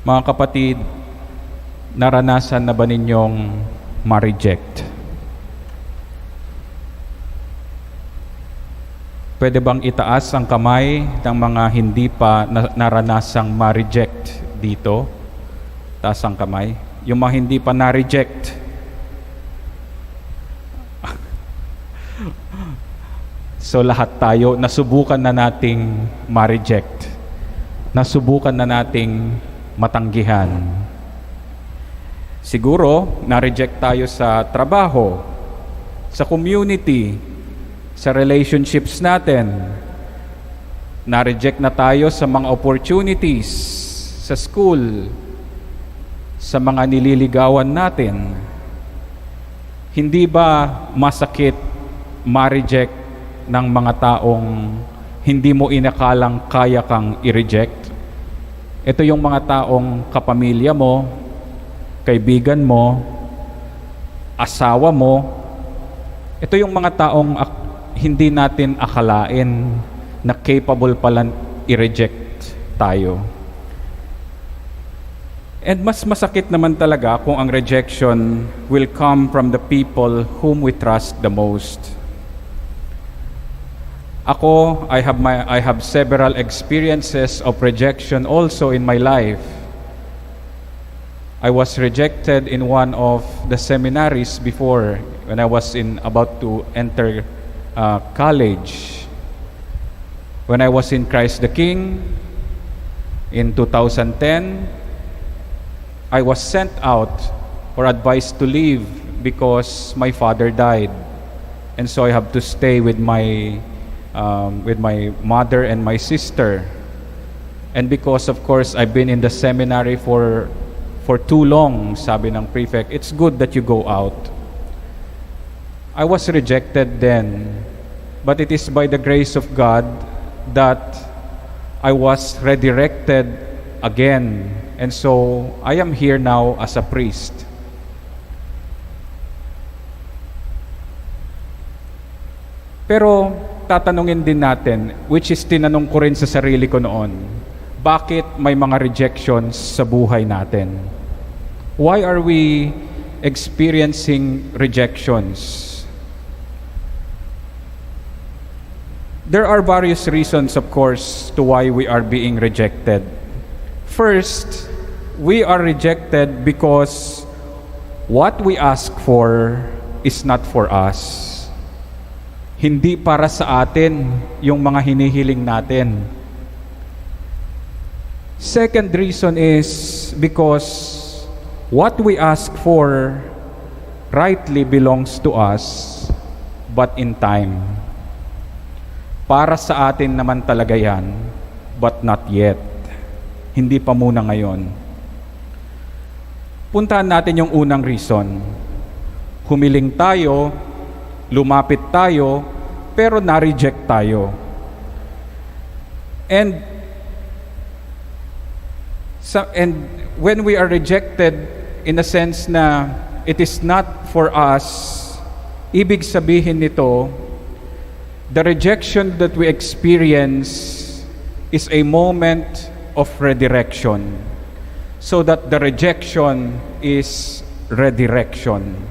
Mga kapatid, naranasan na ba ninyong ma-reject? Pwede bang itaas ang kamay ng mga hindi pa naranasang ma-reject dito? Taas ang kamay. Yung mga hindi pa na-reject. So lahat tayo, nasubukan na nating ma-reject. Nasubukan na nating matanggihan. Siguro, na-reject tayo sa trabaho, sa community, sa relationships natin. Na-reject na tayo sa mga opportunities, sa school, sa mga nililigawan natin. Hindi ba masakit ma-reject ng mga taong hindi mo inakalang kaya kang i-reject? Ito yung mga taong kapamilya mo, kaibigan mo, asawa mo. Ito yung mga taong hindi natin akalain na capable pala i-reject tayo. And mas masakit naman talaga kung ang rejection will come from the people whom we trust the most. Ako, I have several experiences of rejection also in my life. I was rejected in one of the seminaries before when I was about to enter college. When I was in Christ the King in 2010, I was sent out or advised to leave because my father died, and so I have to stay with my mother and my sister. And because of course I've been in the seminary for too long, sabi ng prefect, it's good that you go out. I was rejected then, but it is by the grace of God that I was redirected again, and so I am here now as a priest. Pero tatanungin din natin, which is tinanong ko rin sa sarili ko noon, bakit may mga rejections sa buhay natin? Why are we experiencing rejections? There are various reasons, of course, to why we are being rejected. First, we are rejected because what we ask for is not for us. Hindi para sa atin yung mga hinihiling natin. Second reason is because what we ask for rightly belongs to us, but in time. Para sa atin naman talaga yan, but not yet. Hindi pa muna ngayon. Puntahan natin yung unang reason. Humiling tayo, lumapit tayo, pero na-reject tayo. And when we are rejected, in a sense na it is not for us, ibig sabihin nito, the rejection that we experience is a moment of redirection, so that the rejection is redirection.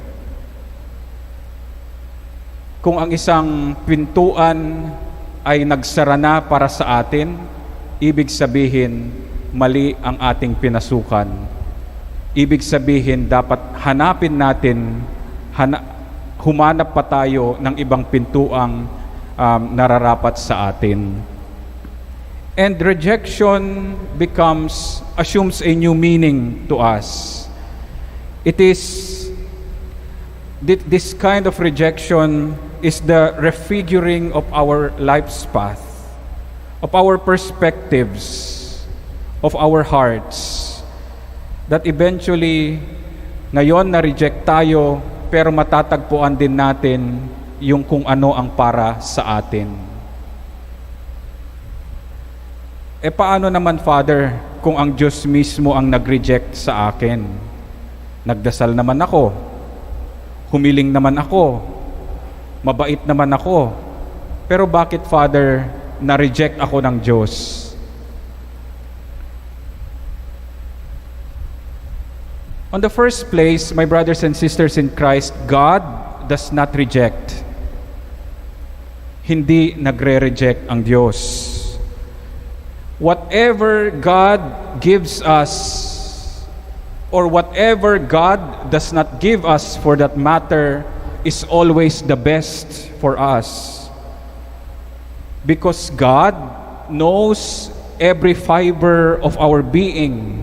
Kung ang isang pintuan ay nagsara na para sa atin, ibig sabihin, mali ang ating pinasukan. Ibig sabihin, dapat hanapin natin, humanap pa tayo ng ibang pintuang nararapat sa atin. And rejection assumes a new meaning to us. It is, this kind of rejection is the refiguring of our life's path, of our perspectives, of our hearts, that eventually, ngayon na-reject tayo, pero matatagpuan din natin yung kung ano ang para sa atin. Paano naman, Father, kung ang Diyos mismo ang nag-reject sa akin? Nagdasal naman ako, humiling naman ako, mabait naman ako, pero bakit, Father, na-reject ako ng Diyos? On the first place, my brothers and sisters in Christ, God does not reject. Hindi nagre-reject ang Diyos. Whatever God gives us, or whatever God does not give us for that matter, is always the best for us. Because God knows every fiber of our being.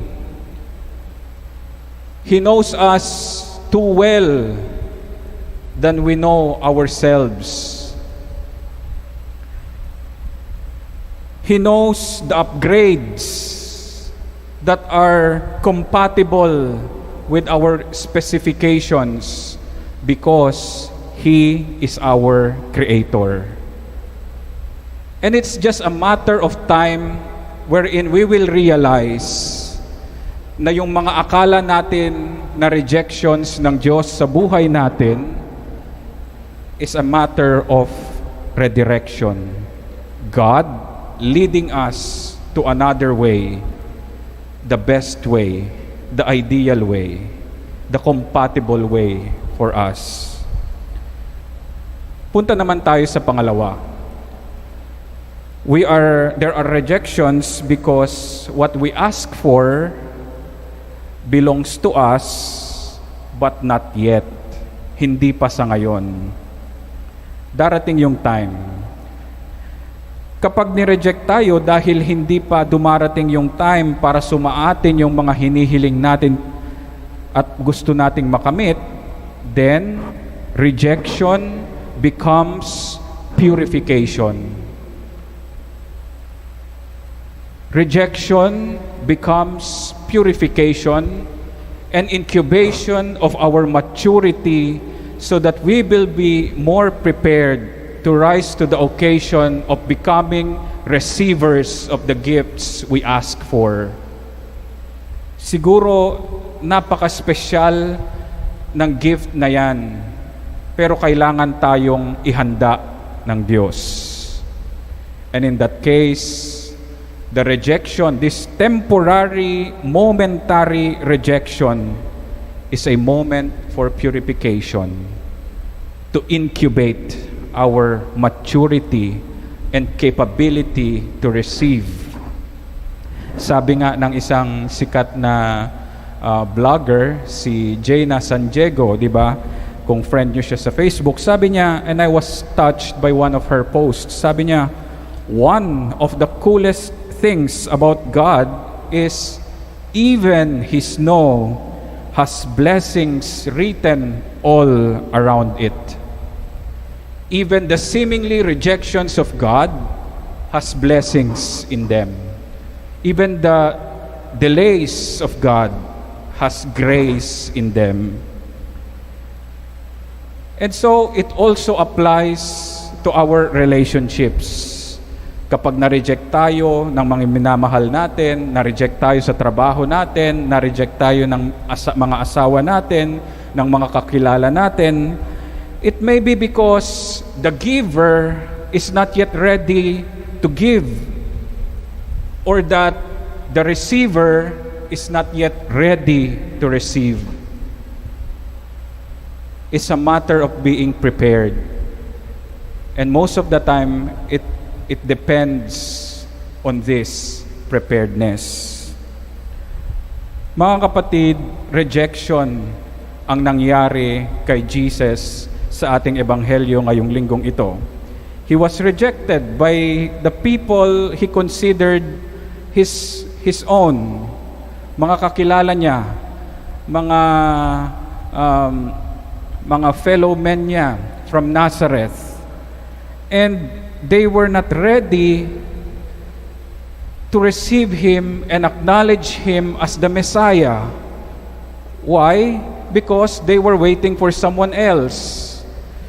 He knows us too well than we know ourselves. He knows the upgrades that are compatible with our specifications because He is our Creator. And it's just a matter of time wherein we will realize na yung mga akala natin na rejections ng Diyos sa buhay natin is a matter of redirection. God leading us to another way, the best way, the ideal way, the compatible way for us. Punta naman tayo sa pangalawa. There are rejections because what we ask for belongs to us, but not yet. Hindi pa sa ngayon. Darating yung time. Kapag nireject tayo dahil hindi pa dumarating yung time para sumaatin yung mga hinihiling natin at gusto nating makamit, then rejection becomes purification. Rejection becomes purification and incubation of our maturity so that we will be more prepared to rise to the occasion of becoming receivers of the gifts we ask for. Siguro napaka-special ng gift na yan, pero kailangan tayong ihanda ng Diyos. And in that case, the rejection, this temporary, momentary rejection is a moment for purification to incubate our maturity and capability to receive. Sabi nga ng isang sikat na vlogger, si Jaina San Diego, di ba? Kung friend niyo siya sa Facebook, sabi niya, and I was touched by one of her posts, sabi niya, one of the coolest things about God is even His no has blessings written all around it. Even the seemingly rejections of God has blessings in them. Even the delays of God has grace in them. And so it also applies to our relationships. Kapag na-reject tayo ng mga minamahal natin, na-reject tayo sa trabaho natin, na-reject tayo ng mga asawa natin, ng mga kakilala natin, it may be because the giver is not yet ready to give, or that the receiver is not yet ready to receive. It's a matter of being prepared. And most of the time, it depends on this preparedness. Mga kapatid, rejection ang nangyari kay Jesus sa ating ebanghelyo ngayong linggong ito. He was rejected by the people he considered his own, mga kakilala niya, mga fellow men niya from Nazareth. And they were not ready to receive Him and acknowledge Him as the Messiah. Why? Because they were waiting for someone else.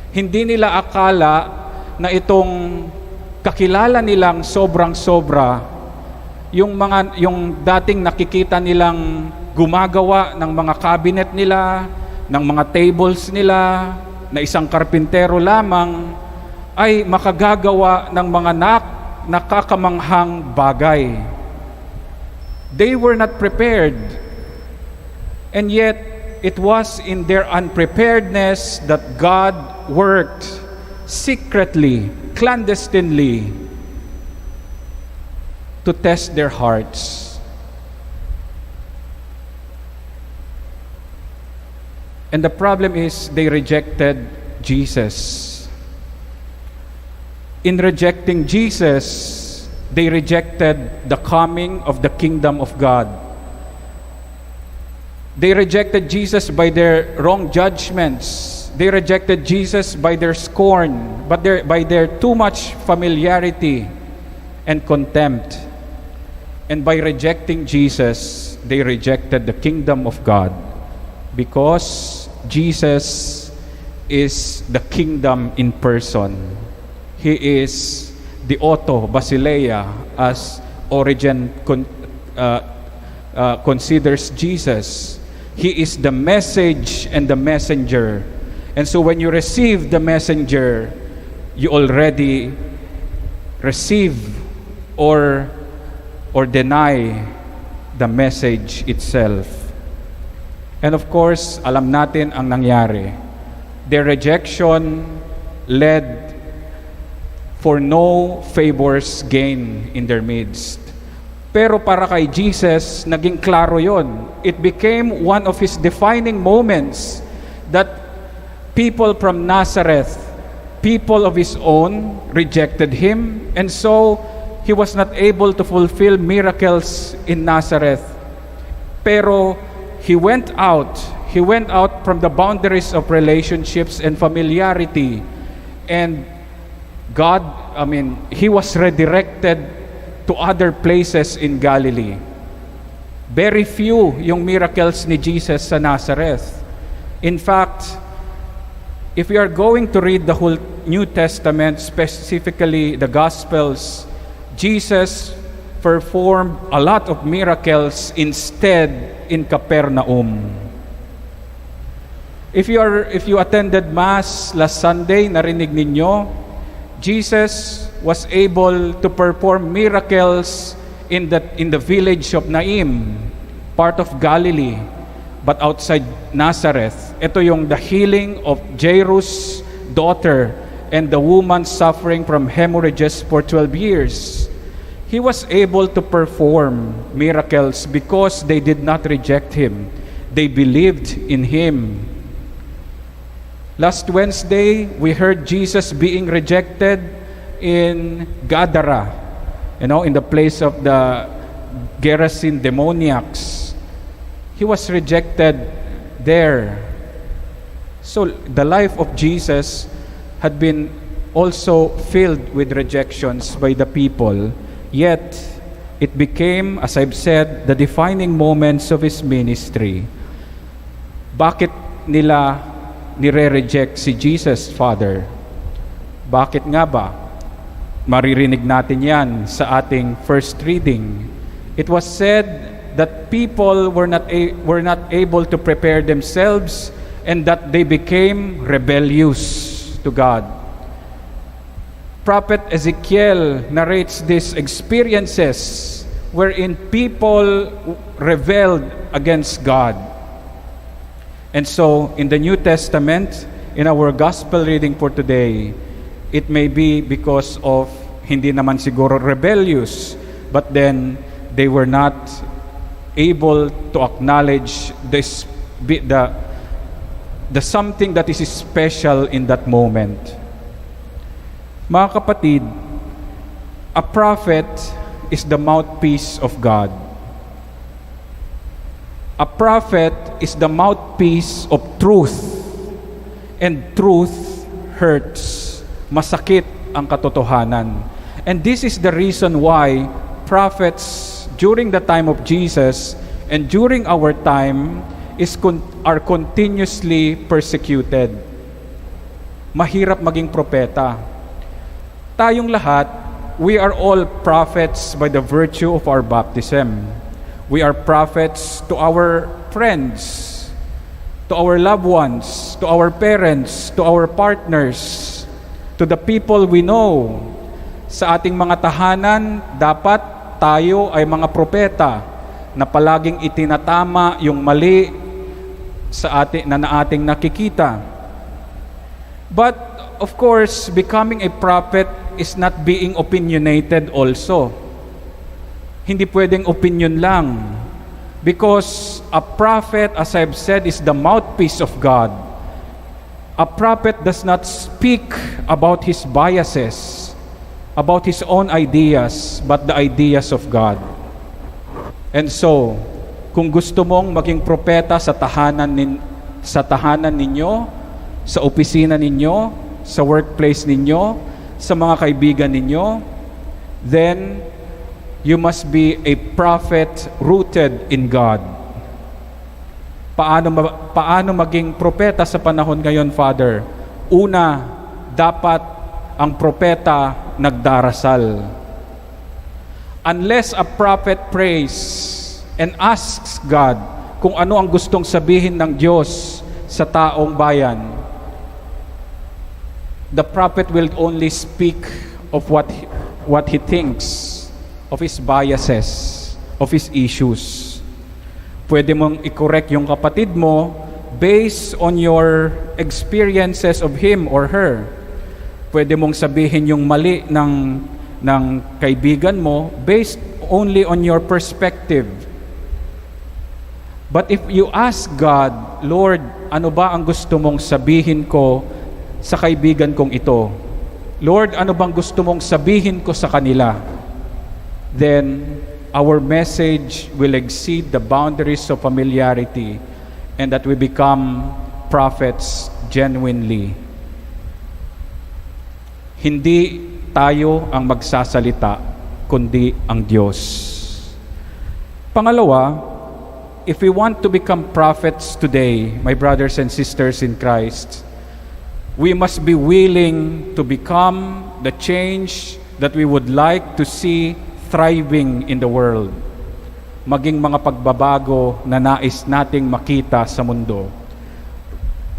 Hindi nila akala na itong kakilala nilang sobrang-sobra, yung dating nakikita nilang gumagawa ng mga cabinet nila, ng mga tables nila, na isang karpintero lamang, ay makagagawa ng mga nakakamanghang bagay. They were not prepared. And yet, it was in their unpreparedness that God worked secretly, clandestinely, to test their hearts. And the problem is they rejected Jesus. In rejecting Jesus, they rejected the coming of the kingdom of God. They rejected Jesus by their wrong judgments. They rejected Jesus by their scorn, but by their too much familiarity and contempt. And by rejecting Jesus, they rejected the kingdom of God, because Jesus is the kingdom in person. He is the auto basileia, as Origen considers Jesus. He is the message and the messenger. And so when you receive the messenger, you already receive or deny the message itself. And of course, alam natin ang nangyari. Their rejection led for no favors gained in their midst. Pero para kay Jesus, naging klaro yon. It became one of His defining moments that people from Nazareth, people of His own, rejected Him. And so, He was not able to fulfill miracles in Nazareth. Pero He went out from the boundaries of relationships and familiarity. And He was redirected to other places in Galilee. Very few yung miracles ni Jesus sa Nazareth. In fact, if we are going to read the whole New Testament, specifically the Gospels, Jesus performed a lot of miracles instead in Capernaum. If you attended Mass last Sunday, narinig ninyo, Jesus was able to perform miracles in the village of Naim, part of Galilee, but outside Nazareth. Ito yung the healing of Jairus' daughter and the woman suffering from hemorrhages for 12 years. He was able to perform miracles because they did not reject Him. They believed in Him. Last Wednesday, we heard Jesus being rejected in Gadara, in the place of the Gerasene demoniacs. He was rejected there. So the life of Jesus had been also filled with rejections by the people, yet it became, as I've said, the defining moments of His ministry. Bakit nila nire-reject si Jesus, Father? Bakit nga ba? Maririnig natin yan sa ating first reading. It was said that people were not able to prepare themselves and that they became rebellious to God. Prophet Ezekiel narrates these experiences wherein people rebelled against God. And so, in the New Testament, in our gospel reading for today, it may be because of hindi naman siguro rebellious, but then they were not able to acknowledge the something that is special in that moment. Mga kapatid, a prophet is the mouthpiece of God. A prophet is the mouthpiece of truth, and truth hurts. Masakit ang katotohanan. And this is the reason why prophets during the time of Jesus and during our time are continuously persecuted. Mahirap maging propeta. Tayong lahat, we are all prophets by the virtue of our baptism. We are prophets to our friends, to our loved ones, to our parents, to our partners, to the people we know. Sa ating mga tahanan, dapat tayo ay mga propeta na palaging itinatama yung mali na ating nakikita. But of course, becoming a prophet is not being opinionated also. Hindi pwedeng opinion lang. Because a prophet, as I've said, is the mouthpiece of God. A prophet does not speak about his biases, about his own ideas, but the ideas of God. And so, kung gusto mong maging propeta sa tahanan ninyo, sa opisina ninyo, sa workplace ninyo, sa mga kaibigan ninyo, then you must be a prophet rooted in God. Paano maging propeta sa panahon ngayon, Father? Una, dapat ang propeta nagdarasal. Unless a prophet prays and asks God kung ano ang gustong sabihin ng Diyos sa taong bayan, the prophet will only speak of what he thinks, of his biases, of his issues. Pwede mong i-correct yung kapatid mo based on your experiences of him or her. Pwede mong sabihin yung mali ng kaibigan mo based only on your perspective. But if you ask God, Lord, ano ba ang gusto mong sabihin ko sa kaibigan kong ito? Lord, ano bang gusto mong sabihin ko sa kanila? Then our message will exceed the boundaries of familiarity and that we become prophets genuinely. Hindi tayo ang magsasalita, kundi ang Diyos. Pangalawa, if we want to become prophets today, my brothers and sisters in Christ, we must be willing to become the change that we would like to see thriving in the world. Maging mga pagbabago na nais nating makita sa mundo.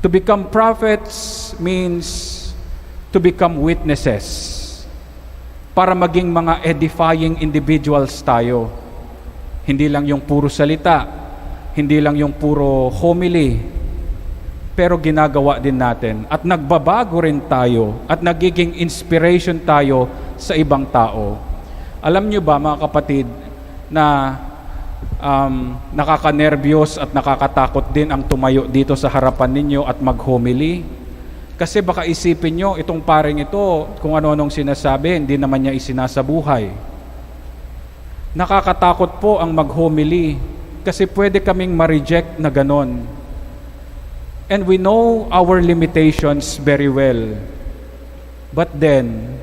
To become prophets means to become witnesses. Para maging mga edifying individuals tayo. Hindi lang yung puro salita, hindi lang yung puro homily, pero ginagawa din natin at nagbabago rin tayo at nagiging inspiration tayo sa ibang tao. Alam nyo ba mga kapatid na nakakanerbiyos at nakakatakot din ang tumayo dito sa harapan ninyo at mag-homily? Kasi baka isipin nyo, itong paring ito, kung ano-anong sinasabi, hindi naman niya isinasabuhay. Nakakatakot po ang mag-homily kasi pwede kaming ma-reject na ganon. And we know our limitations very well. But then,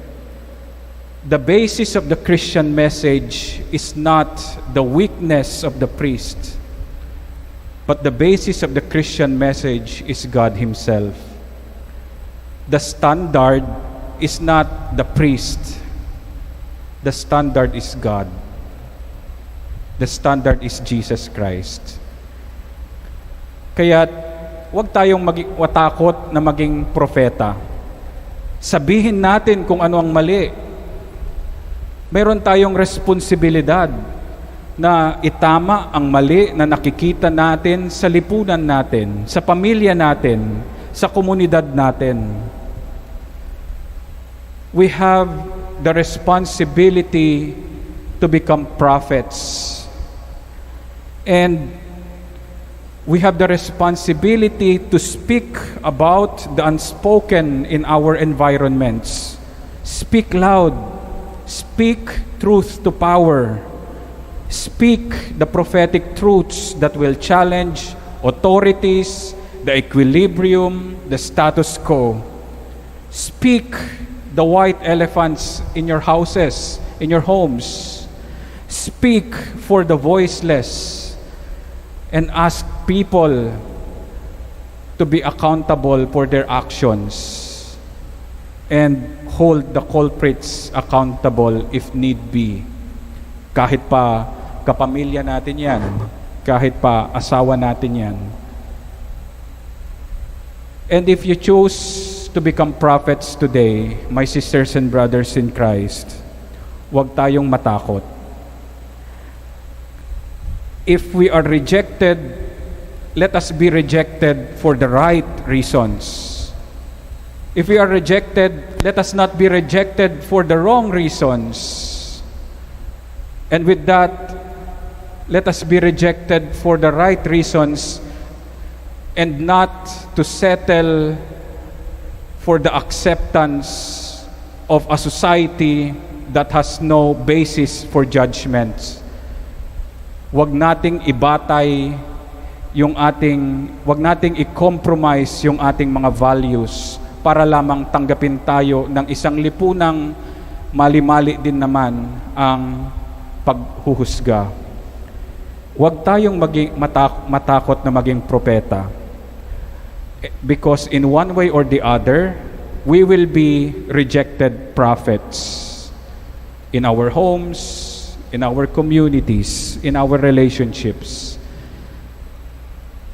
the basis of the Christian message is not the weakness of the priest, but the basis of the Christian message is God Himself. The standard is not the priest. The standard is God. The standard is Jesus Christ. Kaya, huwag tayong matakot na maging propeta. Sabihin natin kung ano ang mali. Meron tayong responsibilidad na itama ang mali na nakikita natin sa lipunan natin, sa pamilya natin, sa komunidad natin. We have the responsibility to become prophets. And we have the responsibility to speak about the unspoken in our environments. Speak loud. Speak truth to power. Speak the prophetic truths that will challenge authorities, the equilibrium, the status quo. Speak the white elephants in your houses, in your homes. Speak for the voiceless and ask people to be accountable for their actions and hold the culprits accountable if need be. Kahit pa kapamilya natin yan, kahit pa asawa natin yan. And if you choose to become prophets today, my sisters and brothers in Christ, huwag tayong matakot. If we are rejected let us be rejected for the right reasons. If we are rejected, let us not be rejected for the wrong reasons. And with that, let us be rejected for the right reasons and not to settle for the acceptance of a society that has no basis for judgments. Wag nating ibatay wag nating i-compromise yung ating mga values para lamang tanggapin tayo ng isang lipunang mali-mali din naman ang paghuhusga. Huwag tayong matakot na maging propeta. Because in one way or the other, we will be rejected prophets in our homes, in our communities, in our relationships.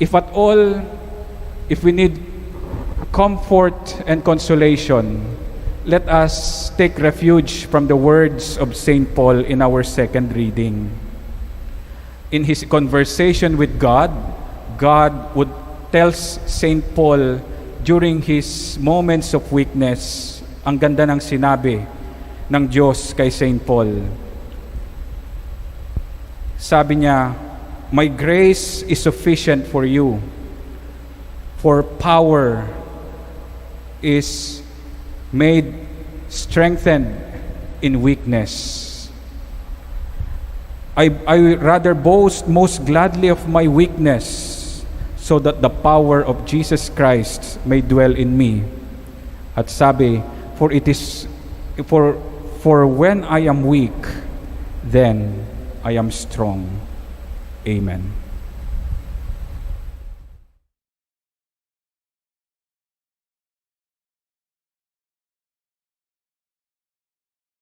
If at all, if we need comfort and consolation, let us take refuge from the words of St. Paul in our second reading. In his conversation with God, God would tell St. Paul during his moments of weakness, ang ganda ng sinabi ng Diyos kay St. Paul. Sabi niya, "My grace is sufficient for you, for power is made strengthened in weakness. I rather boast most gladly of my weakness, so that the power of Jesus Christ may dwell in me." At sabi, for when I am weak, then I am strong. Amen.